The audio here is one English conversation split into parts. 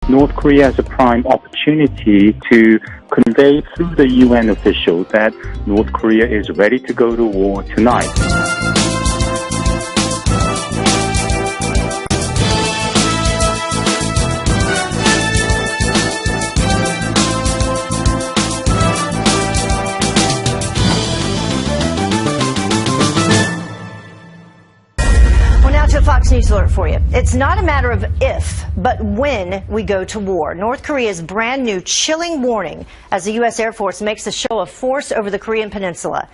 North Korea has a prime opportunity to convey through the UN officials that North Korea is ready to go to war tonight. Fox News alert for you. It's not a matter of if, but when we go to war. North Korea's brand new chilling warning as the U.S. Air Force makes a show of force over the Korean Peninsula.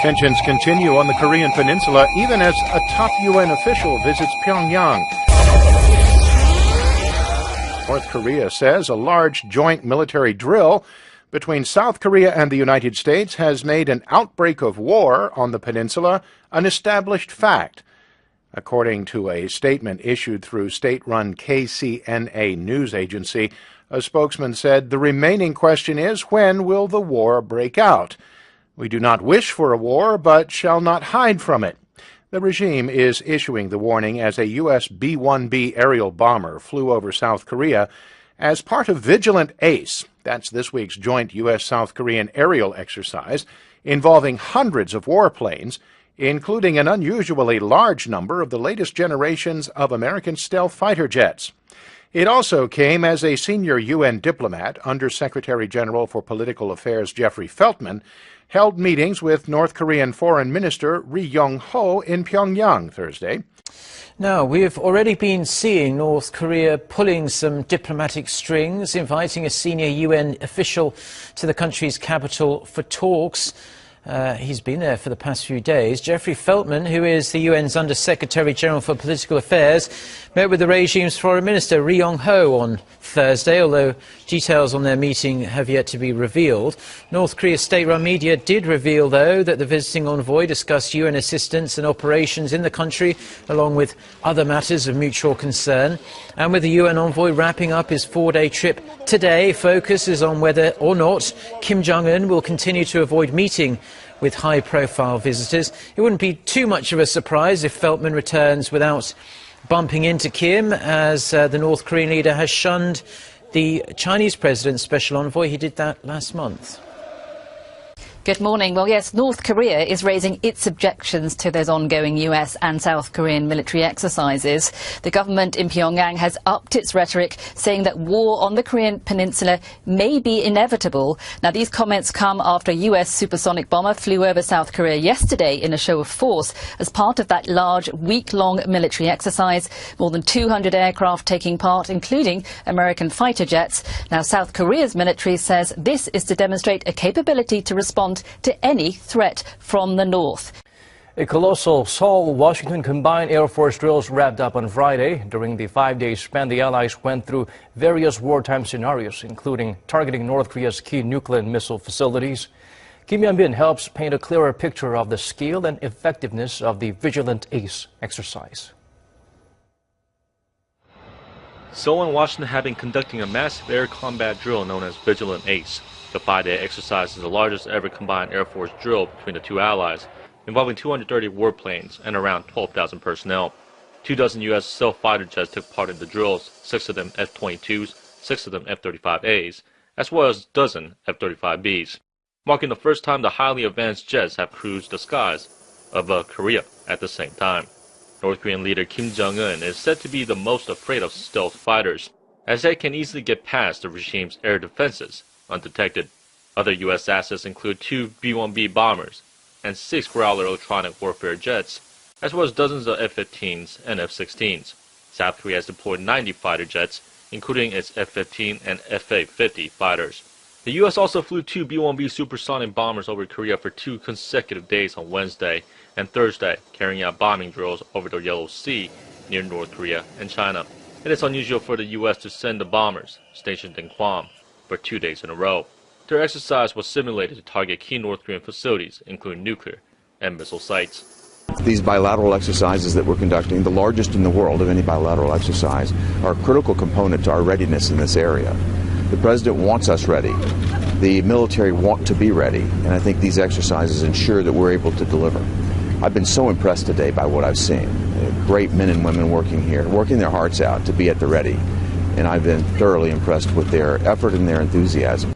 Tensions continue on the Korean Peninsula even as a top UN official visits Pyongyang. North Korea says a large joint military drill between South Korea and the United States has made an outbreak of war on the peninsula an established fact. According to a statement issued through state-run KCNA news agency, a spokesman said the remaining question is, when will the war break out? We do not wish for a war, but shall not hide from it. The regime is issuing the warning as a U.S. B-1B aerial bomber flew over South Korea as part of Vigilant Ace. That's this week's joint U.S.-South Korean aerial exercise involving hundreds of warplanes, including an unusually large number of the latest generations of American stealth fighter jets. It also came as a senior UN diplomat, Under-Secretary General for Political Affairs Jeffrey Feltman, held meetings with North Korean Foreign Minister Ri Yong-ho in Pyongyang Thursday. Now, we've already been seeing North Korea pulling some diplomatic strings, inviting a senior UN official to the country's capital for talks. He's been there for the past few days. Jeffrey Feltman, who is the UN's Under-Secretary General for Political Affairs, met with the regime's Foreign Minister Ri Yong-ho on Thursday, although details on their meeting have yet to be revealed. North Korea's state-run media did reveal, though, that the visiting envoy discussed UN assistance and operations in the country, along with other matters of mutual concern. And with the UN envoy wrapping up his four-day trip today, focus is on whether or not Kim Jong-un will continue to avoid meeting with high-profile visitors. It wouldn't be too much of a surprise if Feltman returns without bumping into Kim, as the North Korean leader has shunned the Chinese president's special envoy. He did that last month. Good morning. Well, yes, North Korea is raising its objections to those ongoing US and South Korean military exercises. The government in Pyongyang has upped its rhetoric, saying that war on the Korean peninsula may be inevitable. Now, these comments come after a US supersonic bomber flew over South Korea yesterday in a show of force as part of that large week-long military exercise. More than 200 aircraft taking part, including American fighter jets. Now, South Korea's military says this is to demonstrate a capability to respond to any threat from the north. A colossal Seoul-Washington combined Air Force drills wrapped up on Friday. During the 5-day span, the allies went through various wartime scenarios, including targeting North Korea's key nuclear and missile facilities. Kim Hyun-bin helps paint a clearer picture of the scale and effectiveness of the Vigilant Ace exercise. Seoul and Washington have been conducting a massive air combat drill known as Vigilant Ace. The 5-day exercise is the largest ever combined Air Force drill between the two allies, involving 230 warplanes and around 12,000 personnel. 24 U.S. stealth fighter jets took part in the drills, 6 of them F-22s, 6 of them F-35As, as well as a dozen F-35Bs, marking the first time the highly advanced jets have cruised the skies of Korea at the same time. North Korean leader Kim Jong-un is said to be the most afraid of stealth fighters, as they can easily get past the regime's air defenses undetected. Other U.S. assets include 2 B-1B bombers and 6 Growler electronic warfare jets, as well as dozens of F-15s and F-16s. South Korea has deployed 90 fighter jets, including its F-15 and F-A-50 fighters. The U.S. also flew 2 B-1B supersonic bombers over Korea for 2 consecutive days on Wednesday and Thursday, carrying out bombing drills over the Yellow Sea near North Korea and China. It is unusual for the U.S. to send the bombers, stationed in Guam, for 2 days in a row. Their exercise was simulated to target key North Korean facilities, including nuclear and missile sites. These bilateral exercises that we're conducting, the largest in the world of any bilateral exercise, are a critical component to our readiness in this area. The President wants us ready. The military want to be ready, and I think these exercises ensure that we're able to deliver. I've been so impressed today by what I've seen. Great men and women working here, working their hearts out to be at the ready, and I've been thoroughly impressed with their effort and their enthusiasm.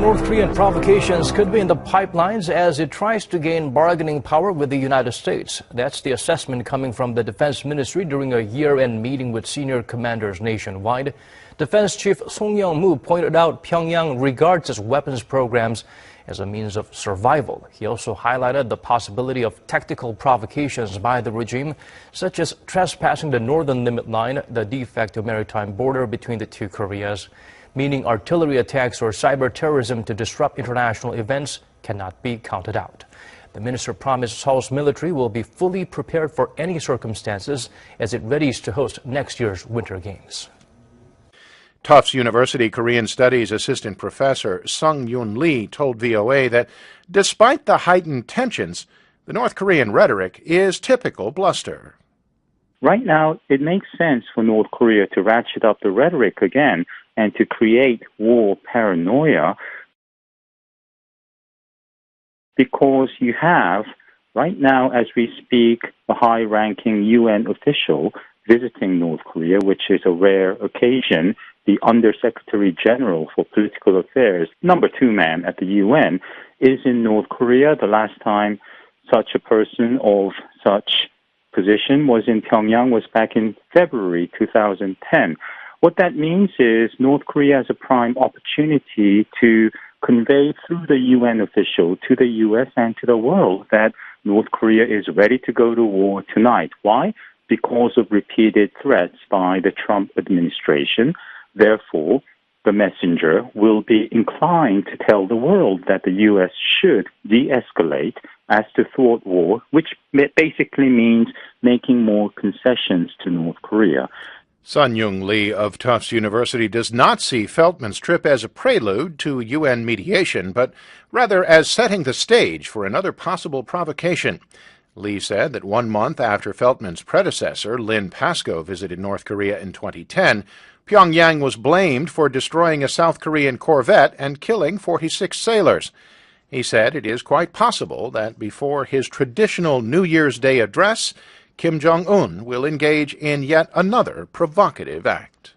North Korean provocations could be in the pipelines as it tries to gain bargaining power with the United States. That's the assessment coming from the Defense Ministry during a year-end meeting with senior commanders nationwide. Defense Chief Song Young-moo pointed out Pyongyang regards its weapons programs as a means of survival. He also highlighted the possibility of tactical provocations by the regime, such as trespassing the northern limit line, the de facto maritime border between the two Koreas, meaning artillery attacks or cyber terrorism to disrupt international events cannot be counted out. The minister promised Seoul's military will be fully prepared for any circumstances as it readies to host next year's Winter Games. Tufts University Korean Studies Assistant Professor Sung Yoon Lee told VOA that despite the heightened tensions, the North Korean rhetoric is typical bluster. Right now, it makes sense for North Korea to ratchet up the rhetoric again and to create war paranoia, because you have, right now as we speak, a high-ranking UN official visiting North Korea, which is a rare occasion. The Undersecretary General for Political Affairs, number 2 man at the UN, is in North Korea. The last time such a person of such position was in Pyongyang was back in February 2010. What that means is North Korea has a prime opportunity to convey through the UN official to the U.S. and to the world that North Korea is ready to go to war tonight. Why? Because of repeated threats by the Trump administration. Therefore, the messenger will be inclined to tell the world that the U.S. should de-escalate as to thwart war, which basically means making more concessions to North Korea. Sun Young Lee of Tufts University does not see Feltman's trip as a prelude to UN mediation, but rather as setting the stage for another possible provocation. Lee said that 1 month after Feltman's predecessor, Lynn Pascoe, visited North Korea in 2010, Pyongyang was blamed for destroying a South Korean corvette and killing 46 sailors. He said it is quite possible that before his traditional New Year's Day address, Kim Jong-un will engage in yet another provocative act.